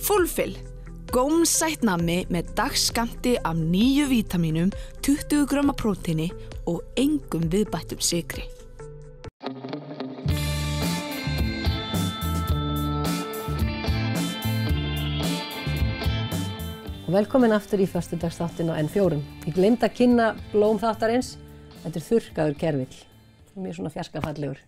Fulfill, gómsætt nammi með dagsskammti af 9 vítamínum, 20 grömma próteini og engum viðbættum sykri. Velkomin aftur í föstudagsþáttinn á N4. Ég gleymdi að kynna blóm þáttarins. Þetta þurrkaður gervill. Mjög svona fjarskafallegur.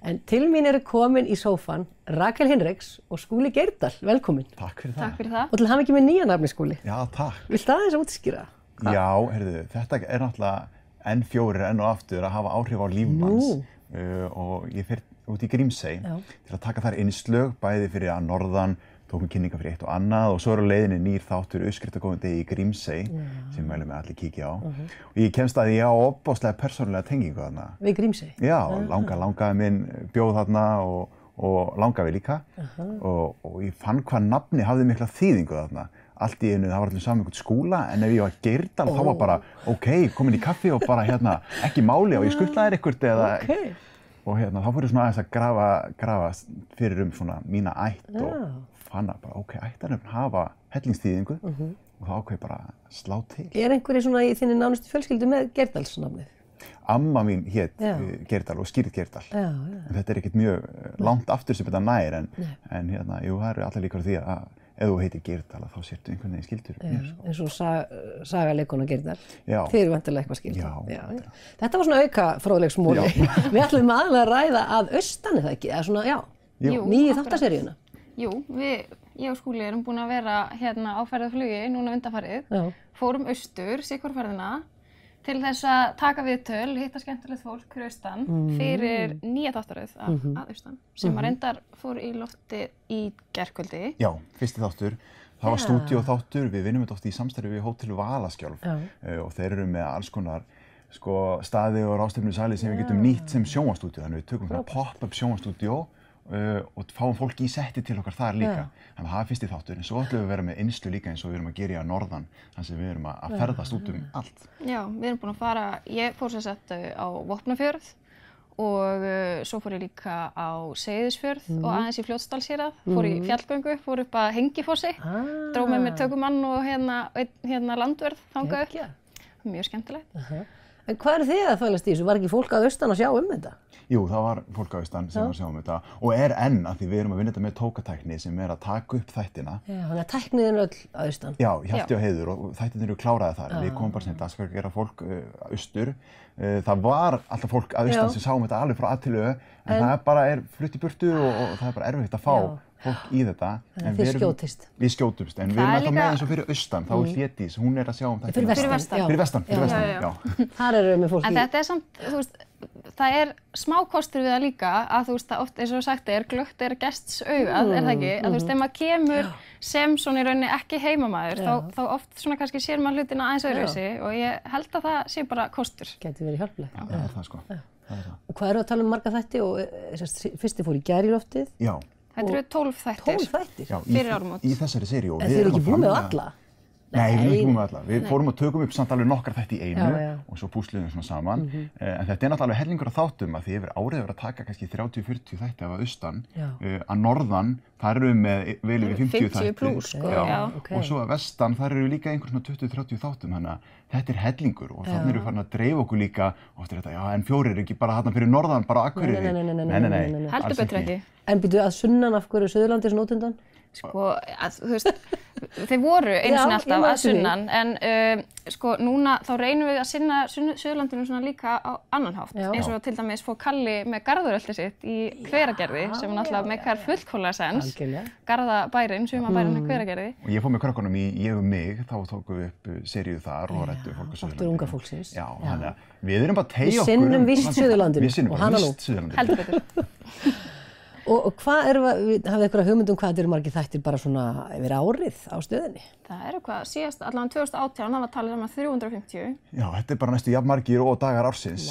En til mín eru komin í sófan Rakel Hinriks og Skúli Geirdal. Velkomin. Takk fyrir það. Takk fyrir það. Og til hamingju með nýja nafni, Skúli. Já, takk. Viltu aðeins útskýra? Já, heyrðu, þetta náttúrulega N4 enn og aftur að hafa áhrif á líf manns. Og ég fer út í Grímsey til að taka þar innslög, bæði fyrir að norðan, tókum kynninga fyrir eitt og annað og svo á leiðinni nýr þáttur uppskriftargóðum degi í Grímsey sem mælum við allir kíkja á. Og ég kemst að ég á ofboðslega persónulega tengingu þarna. Við Grímsey? Já, langafi minn bjóð þarna og langafi líka. Og ég fann hvað nafni hafði mikla þýðingu þarna. Allt í einu, það var allir saman einhvern Skúla, en ef ég var Geirdal þá var bara, ok, komin í kaffi og bara ekki máli og ég skuttlaði eitthvað eða... Og þá fór ég svona aðeins að grafa fyrir svona mína ætt og fann að bara, ok, ættarnöfn hafa hellingsþýðingu og þá ákveð bara að slá til. Einhverjir svona í þinni nánustu fjölskyldu með Geirdalsnafnið? Amma mín hét Geirdal og skýrð Geirdal. En þetta ekkert mjög langt aftur sem þetta nær, en jú, það eru allir líkur á því að ef þú heitir Geirdal þá sértu einhvern veginn skildur mér. Eins og sagaleikona Geirdal. Þið eru vantilega eitthvað skildur. Já. Þetta var svona auka fróðleiksmóli. Við ætlum aðalega að ræða að austan, eða ekki? Eða svona, nýju þáttaseríuna. Jú, ég og Skúli erum búin að vera á ferðaflugi núna undanfarið. Fórum austur, sikkurferðina, til þess að taka viðtöl, hitta skemmtilegt fólk fyrir austan, fyrir nýja þáttaröð að austan, sem að reyndar fór í lofti í gærkvöldi. Já, fyrsti þáttur. Það var stúdíóþáttur, við vinnum þetta oft í samstarfi við Hótel Valaskjálf og þeir eru með alls konar staði og ráðstefnusali sem við getum nýtt sem sjónvarpsstúdíó. Þannig við tökum svona pop-up sjónvarpsstúdíó og fáum fólk í setti til okkar þar líka. Þannig að það er fyrsti þáttur, en svo ætlum við að vera með innslu líka eins og við erum að gera í norðan, þannig að við erum að ferðast út allt. Já, við erum búin að fara, ég fór sem sagt á Vopnafjörð og svo fór ég líka á Seyðisfjörð og aðeins í Fljótsdalshérað, fór í fjallgöngu, fór upp að Hengifossi, dró með mér tökumann og landverð þangað upp. Mjög skemmtilegt. En hvað eru þið að fælast í þessu? Var ekki fólk að austan að sjá þetta? Jú, það var fólk á austan sem var að sjá þetta og enn að því við erum að vinna þetta með tókatækni sem að taka upp þættina. Já, þannig að tæknið er öll að austan. Já, Hjalti og Heiður og þættirnir eru kláraði þar. Við komum bara sem dagskrá að gera fólk austur. Það var alltaf fólk að austan sem sáum þetta alveg frá A til Ö, en það bara flutt í burtu og það er bara erfitt að fá fólk í þetta. Þið skjótist. Við skjótumst, en við erum alltaf með eins og fyrir austan, þá er Hlédís, hún er að sjá þetta. Fyrir vestan, já. Þar eru við með fólki. En þetta er samt, þú veist, það er smá kostur við það líka að þú veist, oft eins og sagt glöggt gests augað, það ekki? Að þú veist, ef maður kemur sem svona í rauninni ekki heimamaður, þá oft svona kannski sér maður hlutina aðeins öðruvísi og ég held að það sé bara kostur. Gæti verið hjálplegt. Já, það er það sko. Og hvað eru að tala marga þætti og fyrsti fór í gær í loftið? Já. Þetta eru 12 þættir. 12 þættir? Já, fyrir áramót. Í þessari seríu. En þið eru ekki búin með alla? Nei, við erum ekki búin með alla. Við fórum og tökum upp samt alveg nokkra þætti í einu og svo púsluðum svona saman. En þetta er náttúrulega alveg hellingur af þáttum að því yfir árið að vera að taka kannski 30-40 þætti af austan. Að norðan, þar eru við með vel yfir 50 þætti. 50 plús, sko. Og svo að vestan, þar eru við líka einhver svona 20-30 þáttum. Þannig að þetta er hellingur og þannig erum við farin að dreifa okkur líka. Oft er þetta, N4 er ekki bara þarna fyrir norðan, bara á Akureyri. Nei. Heldur betur ekki. En býtu að sunnan af hverju Suðurlandi er svona ótundan? Sko, þú veist, þeir voru einu sinni alltaf að sunnan, en sko núna þá reynum við að sinna Suðurlandinu svona líka á annan hátt. Eins og til dæmis fór Kalli með garðuröldi sitt í Hveragerði, sem náttúrulega meikar fullkomlega sens. Garðabærinn, sumabærinn í Hveragerði. Og ég fór með krökkunum í Ég mig, þá tókum við upp seríu þar og ræddum fólk á Suðurlandinu. Aftur unga fólksins. Já, þannig að við erum bara að teygja okkur. Við sinnum víst Suðurlandinu. Við sinnum bara víst Suðurlandinu. Heldur betur. Og hvað hafið eitthvað hugmynd hvað þetta eru margir þættir bara svona yfir árið á stöðinni? Það eru síðast, allavega 2018, það var talið um 350. Já, þetta er bara næstu jafn margir og dagar ársins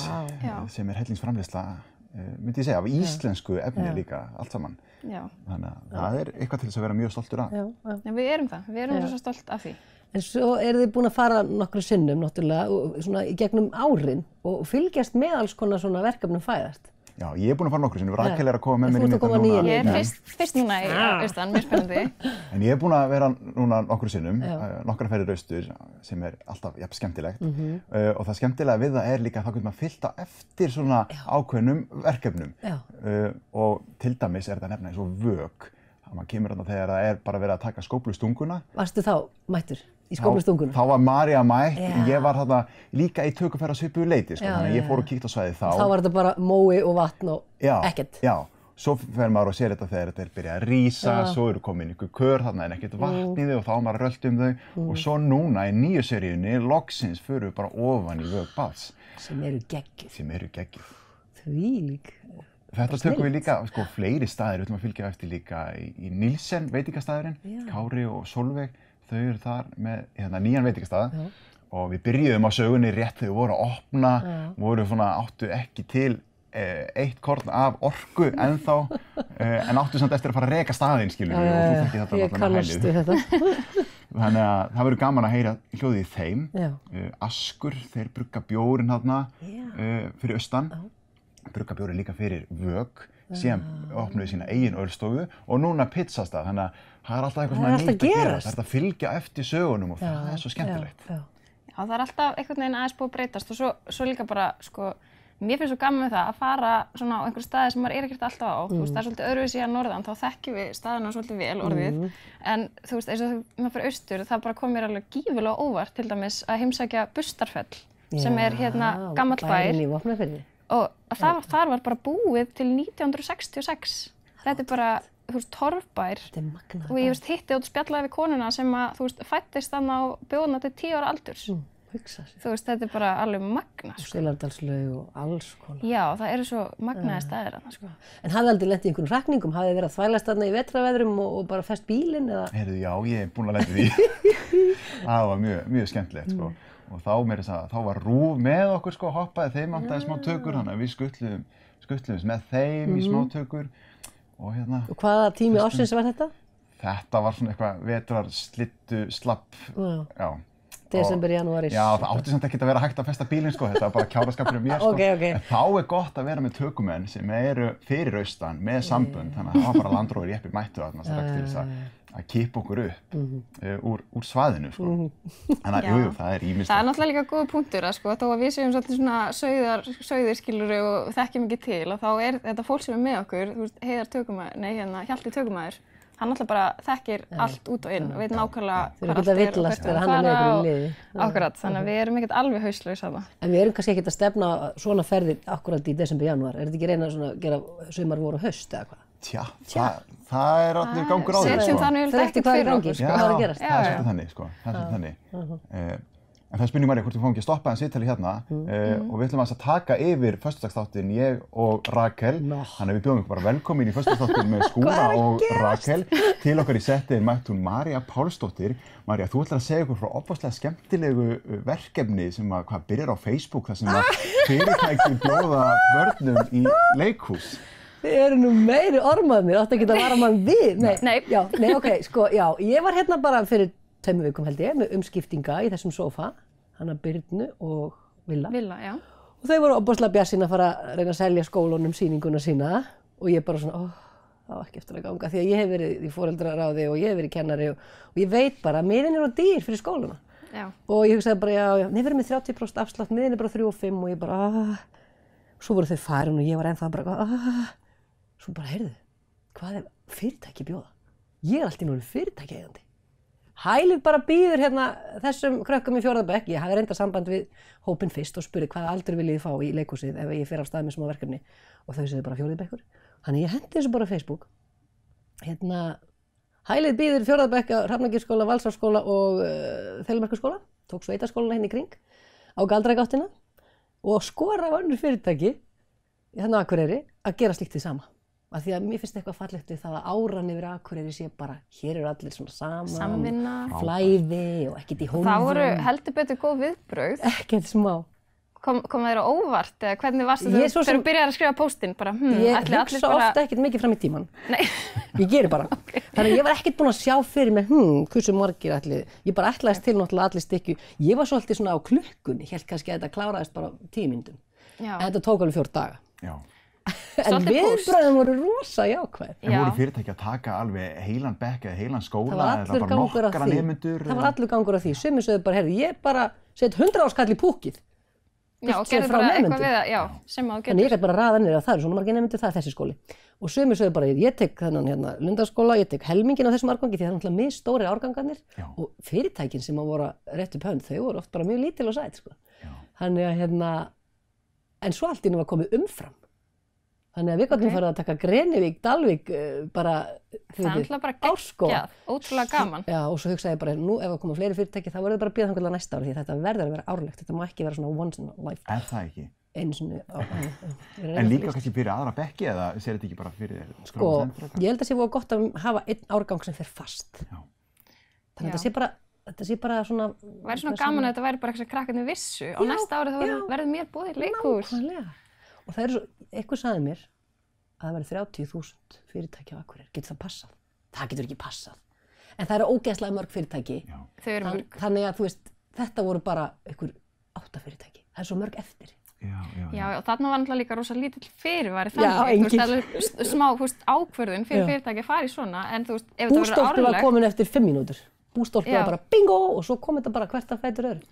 sem er hellingsframleiðsla, myndi ég segja, af íslensku efni líka, allt saman. Þannig að það er eitthvað til þess að vera mjög stoltur af. En við erum það, við erum svo stolt af því. En svo eru þið búin að fara nokkru sinnum náttúrulega, svona í gegnum árin og fylgjast með alls konar svona verkefnum fæðast. Já, ég búinn að fara nokkru sinnum, Rakel að koma með mér inn í þetta núna. Ég fyrst núna í austan, mjög spennandi. En ég búinn að vera núna nokkru sinnum, nokkra ferðir austur, sem alltaf jafn skemmtilegt. Og það skemmtilega við það líka að þá getur maður fyllt á eftir svona ákveðnum verkefnum. Og til dæmis þetta nefna eins og vök. Maður kemur þarna þegar það bara verið að taka skóflustunguna. Varstu þá mættur í skóflustunguna? Þá var María mætt, ég var þarna líka í tökuferð á svipuðu leyti, þannig að ég fór og kíkti á svæðið þá. Þá var þetta bara mói og vatn og ekkert. Já, svo fer maður og sér þetta þegar þetta byrjað að rísa, svo eru komin ykkur kör, þarna ekkert vatn í þau og þá maður rölt þau. Og svo núna í nýju seríunni, loksins, förum við bara ofan í vök baðs. Sem eru geggjuð. Þvílík. Þetta tökum við líka, fleiri staðir, við ætlum að fylgja eftir líka í Nílsen veitingastæðurinn, Kári og Solveig, þau eru þar með nýjan veitingastað og við byrjuðum á sögunni rétt þegar við vorum að opna, áttu ekki til eitt korn af orku ennþá, en áttu samt eftir að fara að reka staðinn, skilur við, og þú þekkir þetta náttúrulega kannast við þetta. Þannig að það verður gaman að heyra hljóðið í þeim. Askur, þeir brugga bjórinn þarna fyrir austan. Brugga bjórinn líka fyrir vök, síðan opnuðu sína eigin ölstofu og núna pizzastað, þannig að það alltaf eitthvað svona nýtt að gera. Það að fylgja eftir sögunum og það svo skemmtilegt. Já, það alltaf einhvern veginn aðeins búið að breytast og svo líka bara, mér finnst svo gaman með það að fara svona á einhverju staði sem maður ekkert alltaf á. Það svolítið öðruvísi að norðan, þá þekkjum við staðina svolítið vel orðið. En eins og þegar maður fyrir austur, það bara kom mér alveg gífurlega óvart til dæmis að heimsækja Burstarfell, sem gamall bær. Og þar var bara búið til 1966. Þetta bara, torfbær. Þetta magnað. Og ég hitti og spjallaði við konuna sem fæddist þarna á bjóðna til 10 ára aldurs. Hugsa sér. Þetta bara alveg magnað. Selárdalslaug og alls konar. Já, það eru svo magnaði staðir þarna, En hafði aldrei lent í einhverjum hrakningum? Hafði verið að þvælast þarna í vetrarveðrum og bara fest bílinn, eða? Heyrðu, já, ég búinn að lenda í því. Það var mjög skemmtilegt, Og þá var Rúv með okkur, hoppaði þeim áttaði smá tökur, þannig að við skutluðum með þeim í smá tökur. Og hvaða tími ársins var þetta? Þetta var svona eitthvað vetrar, slittu, slapp, Desember, janúar. Já, það átti samt ekkert að vera hægt að festa bílinn, þetta var bara kjáraskapur mér, En þá gott að vera með tökumenn sem eru fyrir austan með sambönd, þannig að það var bara Land Rover jeppi mættu þarna strax til þess að kippa okkur upp úr svæðinu, Þannig að, jú, það ýmislegt. Það náttúrulega líka góð punktur að, þó að við séum svolítið svona sauðir, skilurðu, og þekkjum ekki til, og þá þetta fólk sem með okkur, Hjalti tökumæður, hann náttúrulega bara þekkir allt út og inn og veit nákvæmlega hvað allt er og hvert hann með okkur í liði. Akkurat, þannig að við erum ekkert alveg hauslaus þarna. En við erum kannski ekkert að stefna svona ferðir akkurat í desember, janúar. Þetta ekki reyna að gera sumar, vor og haust eða hvað? Tja, það allir gangur á því. Setjum það nú ekkert fyrir okkur. Hvað er að gerast? Já, það svolítið þannig, En það spurning María hvort við fáum ekki að stoppa viðtalið hérna og við ætlum að taka yfir föstudagsþáttinn, ég og Rakel. Þannig að við bjóðum ykkur bara velkomin í föstudagsþáttinn með Skúla og Rakel. Til okkar í setti mætt hún María Pálsdóttir. María, þú ætlar að segja okkur frá ofboðslega skemmtilegu verkefni sem byrjar á Facebook, þar sem fyrirtæki bjóða börnum í leikhús. Þið eru nú meiri ormaðnir, áttu ekki að vara mann við. Nei, ég var hérna bara fyrir 2 vikum held ég, með umskiptinga í þessum sófa, hana Birnu og Villa. Já. Og þau voru ofboðslega bjartsýn að fara að reyna að selja skólunum sýninguna sína og ég bara svona, það var ekki eftir að ganga því að ég hef verið í foreldraráði og ég hef verið kennari og ég veit bara að miðinn er dýr fyrir skóluna. Já. Og ég hugsaði bara, við erum með 30% afslátt, miðinn er bara 3 og 5 og ég bara, svo voru þau farin og ég var ennþá bara, svo bara, heyrðu, hvað er fyrirtæki bjóða? Ég er alltaf núna fyrirtækjaeigandi. Hælið bara býður hérna þessum krökkum í 4. bekk. Ég hafði reyndar samband við hópinn fyrst og spurði hvaða aldur viljið þið fá í leikhúsið ef ég fer af stað með smá verkefni og þau sögðu bara 4. bekkur. Þannig ég hendi þessu bara á Facebook. Hælið býður 4. bekk á Hrafnagilsskóla, Valsárskóla og Þelmerkurskóla. Tók sveitaskólana hérna í kring á Galdrægáttina og skora á önnur fyrirtæki hérna á Akureyri að gera slíkt því sama. Af því að mér finnst eitthvað fallegt við það að áran yfir Akureyri sé bara, hér eru allir svona saman, samvinna, flæði og ekkert í hólfum. Það voru heldur betur góð viðbrögð. Ekkert smá. Kom þér á óvart eða hvernig varstu þegar þú byrjaði að skrifa póstinn bara, Ég hugsa ofta ekkert mikið fram í tíman. Nei. Ég geri bara. Þannig að ég var ekkert búin að sjá fyrir mig, hversu margir ætli. Ég bara ætlaðist til náttúrulega allir stykju. Ég var svolítið svona á klukkunni, hélt kannski að þetta kláraðist bara á 10 mínútum. En þetta tók alveg 4 daga. Já. En viðbröðum voru rosa jákvæð. En voru fyrirtæki að taka alveg heilan bekk eða heilan skóla eða bara nokkra nemendur? Það var allur gangur á því. Sumir sögðu bara, heyrðu, ég bara set 100 áskall í púkið. Já, og gerði bara eitthvað við það, já, sem að þú getur. En ég gæti bara raða niður að það svona margir nemendur, það þessi skóli. Og sumir sögðu bara, ég tek þennan hérna Lundarskóla, ég tek helminginn á þessum árgangi því það er náttúrulega misstórir árgangarnir og fyrirtækin sem að voru rétt upp hönd, þau voru oft bara mjög lítil og sæt, sko. Þannig að hérna, en svo allt í einu var komið umfram. Þannig að við gátum farið að taka Grenivík, Dalvík, bara það er bara geggjað, ótrúlega gaman. Já, og svo hugsaði ég bara, nú ef það koma fleiri fyrirtæki þá verður bara að bíða þangað til næsta ári því þetta verður að vera árlegt, þetta má ekki vera svona once in a lifetime. Er það ekki? Einu sinni En líka kannski fyrir aðra bekki eða sér þetta ekki bara fyrir sko, ég held að sé voru gott að hafa einn árgang sem fer fast. Þannig að þetta sé bara svona væri svona gaman að þetta væri bara eitthvað sem krakkarnir vissu á næsta ári þá verður mér boðið leikhús. Og það svo, eitthvað sagði mér að það væri 30.000 fyrirtæki á Akureyri, getur það passað? Það getur ekki passað. En það eru ógeðslega mörg fyrirtæki. Þau eru mörg. Þannig að þú veist, þetta voru bara einhver 8 fyrirtæki. Það er svo mörg eftir. Já, og þarna var náttúrulega líka rosa lítill fyrirvari þannig. Þú veist, smá ákvörðun fyrir fyrirtæki að fara í svona, en þú veist, ef þetta verður árlegt. Bústólpið var komin eftir 5 mínútur. Bústólpið var bara bingo og svo kom þetta bara hvert að fætur öðru.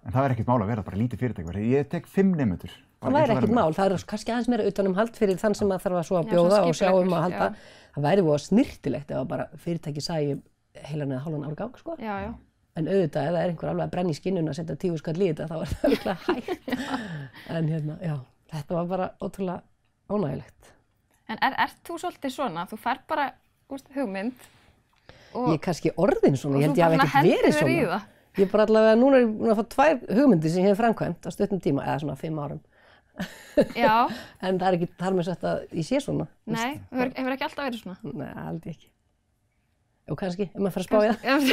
En það er ekkert mál að vera bara lítið fyrirtæki. Ég tek 5 nemendur. Það væri ekkert mál. Það er kannski aðeins meira utanumhald fyrir þann sem að þarf að svo að bjóða og sjá að halda. Það væri voða snyrtilegt ef bara fyrirtæki sæi heilan eða hálfan árgang, sko. Já. En auðvitað, ef það er einhver alveg að brenna í skinnuna að setja 10 skall í þetta, þá er það líklega hægt. En hérna, já, þetta var bara ótrúlega ánægilegt. En ert þú svolítið svona? Þú fær bara hugmynd og ég er kannski orðin svona, ég held ég hafi ekkert verið svona. Ég er bara allavega, núna er ég búin að fá 2 hugmyndir sem ég hef framkvæmt á stuttum tíma, eða svona 5 árum. Já. En það er ekki þar með sagt að ég sé svona. Nei, hefur ekki alltaf verið svona? Nei, aldrei ekki. Og kannski, ef maður fara að spá í það.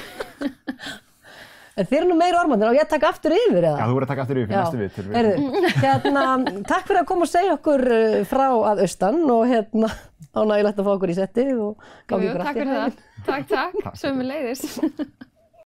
En þið eru nú meira ormannir og ég taka aftur yfir, eða? Já, þú verður að taka aftur yfir fyrir næstu við. Heyrðu, hérna, takk fyrir að koma og segja okkur frá að austan og hérna, ánægilegt að fá okkur í settið og gangi ykkur allt í haginn. Takk fyrir það. Takk, sömuleiðis.